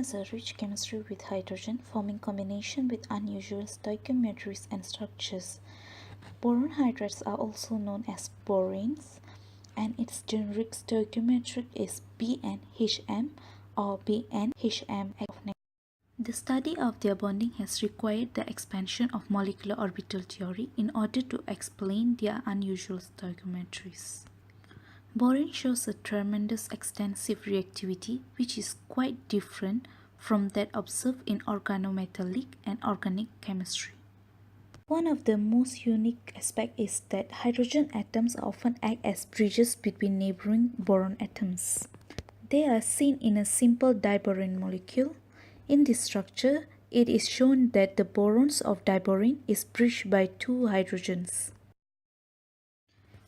has a rich chemistry with hydrogen, forming combination with unusual stoichiometries and structures. Boron hydrides are also known as boranes, and its generic stoichiometric is BnHm or BnHm. The study of their bonding has required the expansion of molecular orbital theory in order to explain their unusual stoichiometries. Borane shows a tremendous extensive reactivity which is quite different from that observed in organometallic and organic chemistry. One of the most unique aspects is that hydrogen atoms often act as bridges between neighboring boron atoms. They are seen in a simple diborane molecule. In this structure, it is shown that the borons of diborane is bridged by two hydrogens.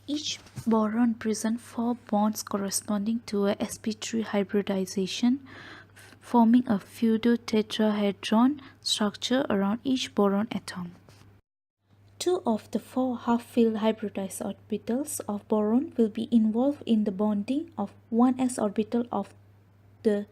Each boron presents 4 bonds corresponding to a sp3 hybridization, forming a pseudo-tetrahedron structure around each boron atom. 2 of the 4 half-filled hybridized orbitals of boron will be involved in the bonding of one s orbital of the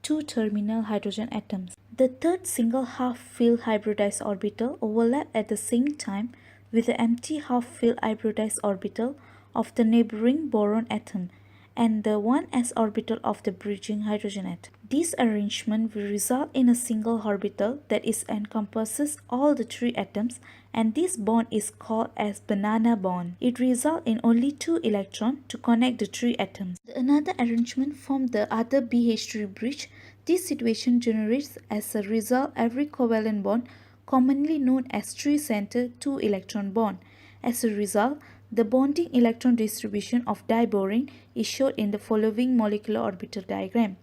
2 terminal hydrogen atoms. The third single half-filled hybridized orbital overlaps at the same time with the empty half-filled hybridized orbital of the neighboring boron atom and the 1s orbital of the bridging hydrogen atom. This arrangement will result in a single orbital that encompasses all the 3 atoms, and this bond is called as banana bond. It results in only 2 electrons to connect the 3 atoms. Another arrangement forms the other BH3 bridge. This situation generates as a result every covalent bond, commonly known as 3-center 2-electron bond. As a result, the bonding electron distribution of diborane is shown in the following molecular orbital diagram.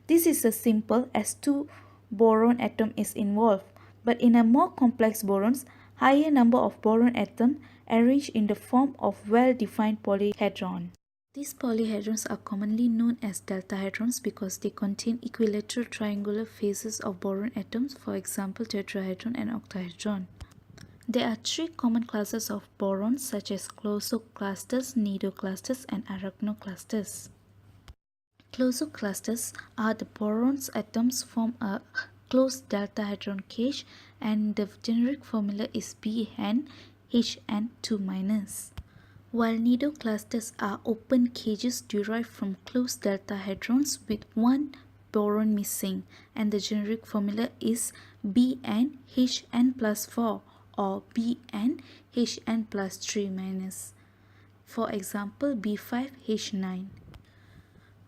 This is as simple as 2 boron atom is involved, but in a more complex borons, higher number of boron atoms arranged in the form of well-defined polyhedron. These polyhedrons are commonly known as deltahedrons because they contain equilateral triangular faces of boron atoms, for example tetrahedron and octahedron. There are 3 common classes of borons such as closoclasters, nidoclasters, and arachnoclasters. Closoclasters are the boron's atoms form a closed deltahedron cage, and the generic formula is BnHn2-. While nidoclasters are open cages derived from closed deltahedrons with one boron missing, and the generic formula is BnHn+4 or BnHn+3-. For example, B5H9.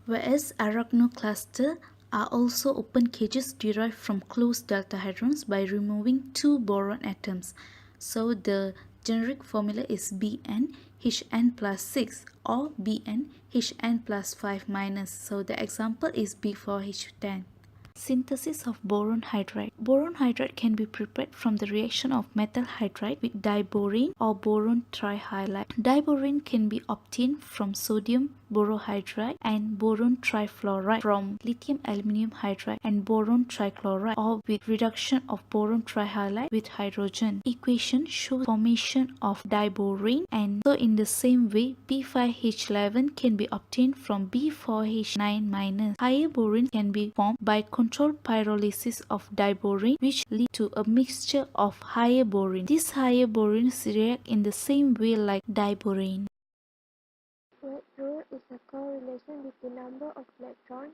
Whereas arachnoclasters are also open cages derived from closed deltahedrons by removing 2 boron atoms. So the generic formula is BnHn+6 or BnHn+5-. So the example is B4H10. Synthesis of boron hydride. Boron hydride can be prepared from the reaction of metal hydride with diborane or boron trihalide. Diborane can be obtained from sodium borohydride and boron trifluoride, from lithium aluminum hydride and boron trichloride, or with reduction of boron trihalide with hydrogen. Equation shows formation of diborane, and so in the same way B5H11 can be obtained from B4H9-. Higher borane can be formed by controlled pyrolysis of diborane, which lead to a mixture of higher borane. These higher boranes react in the same way like diborane. Weight rule is a correlation between number of electrons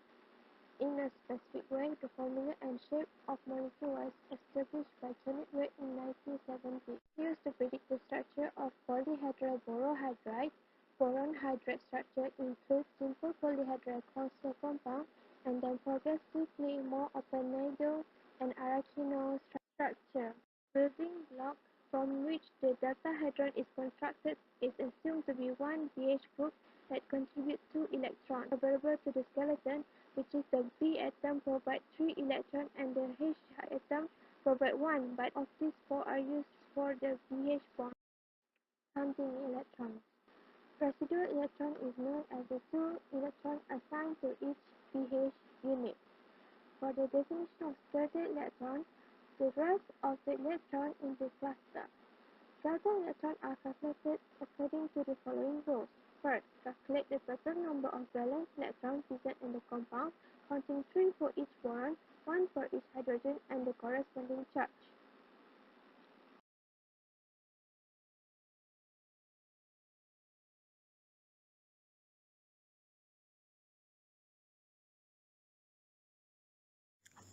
in a specific way. The formula and shape of molecule was established by Janet Wade in 1970. Used to predict the structure of polyhedral borohydride. Boron hydride structure includes simple polyhedral closure compound and then progressively more open nido and arachino structure. Building block from which the deltahedron is constructed is assumed to be one BH group that contributes 2 electrons. Available to the skeleton, which is the B atom, provides 3 electrons and the H atom provides 1, but of these 4 are used for the BH bond. Counting electrons. Residual electron is known as the 2 electrons assigned to each BH unit. For the definition of scattered electron, the rest of the electron in the cluster. Scattered electrons are calculated according to the following rules. First, calculate the total number of valence electrons present in the compound, counting 3 for each boron, one for each hydrogen and the corresponding charge.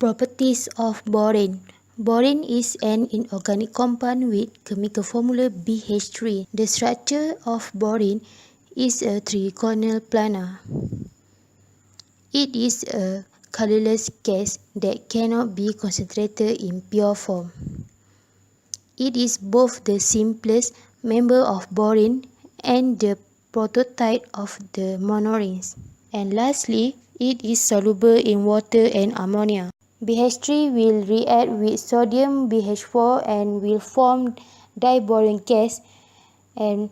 Properties of borane. Borane is an inorganic compound with chemical formula BH3. The structure of borane is a trigonal planar. It is a colorless gas that cannot be concentrated in pure form. It is both the simplest member of borane and the prototype of the monorenes. And lastly, it is soluble in water and ammonia. BH3 will react with sodium BH4 and will form diborane gas, and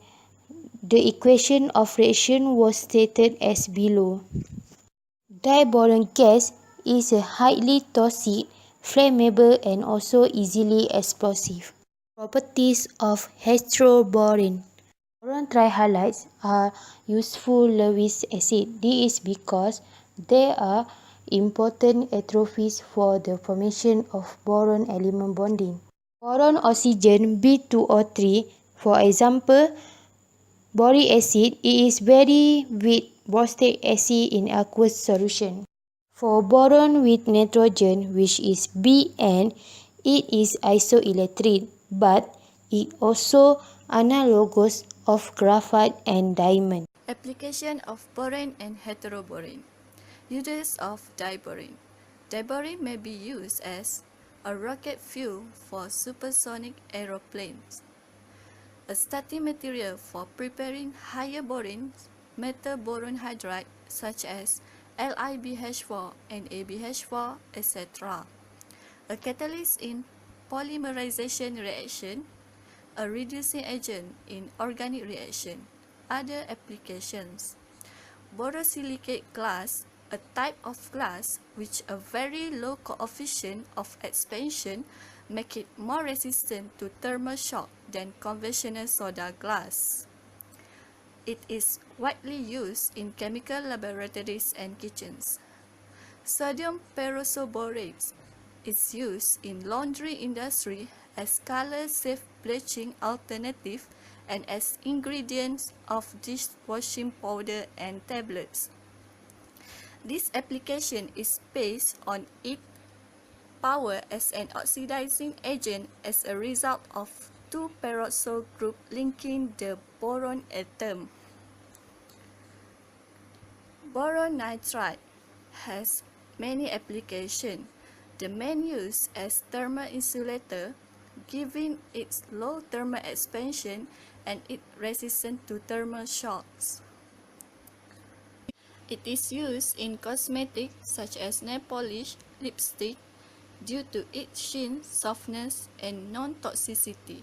the equation of reaction was stated as below. Diborane gas is a highly toxic, flammable and also easily explosive. Properties of heteroborane. Boron trihalides are useful Lewis acid. This is because they are important atrophies for the formation of boron element bonding. Boron oxygen B2O3, for example, boric acid, it is very weak boric acid in aqueous solution. For boron with nitrogen, which is Bn, it is isoelectric, but it also analogous of graphite and diamond. Application of borane and heteroborane. Uses of diborane. Diborane may be used as a rocket fuel for supersonic aeroplanes, a starting material for preparing higher borane metal boron hydride such as LiBH4 and ABH4, etc., a catalyst in polymerization reaction, a reducing agent in organic reaction. Other applications: borosilicate glass, a type of glass which a very low coefficient of expansion make it more resistant to thermal shock than conventional soda glass. It is widely used in chemical laboratories and kitchens. Sodium peroxoborate is used in laundry industry as color-safe bleaching alternative and as ingredients of dishwashing powder and tablets. This application is based on its power as an oxidizing agent as a result of two peroxo group linking the boron atom. Boron nitride has many applications. The main use as thermal insulator, giving its low thermal expansion and it resistant to thermal shocks. It is used in cosmetics such as nail polish, lipstick, due to its sheen, softness, and non-toxicity.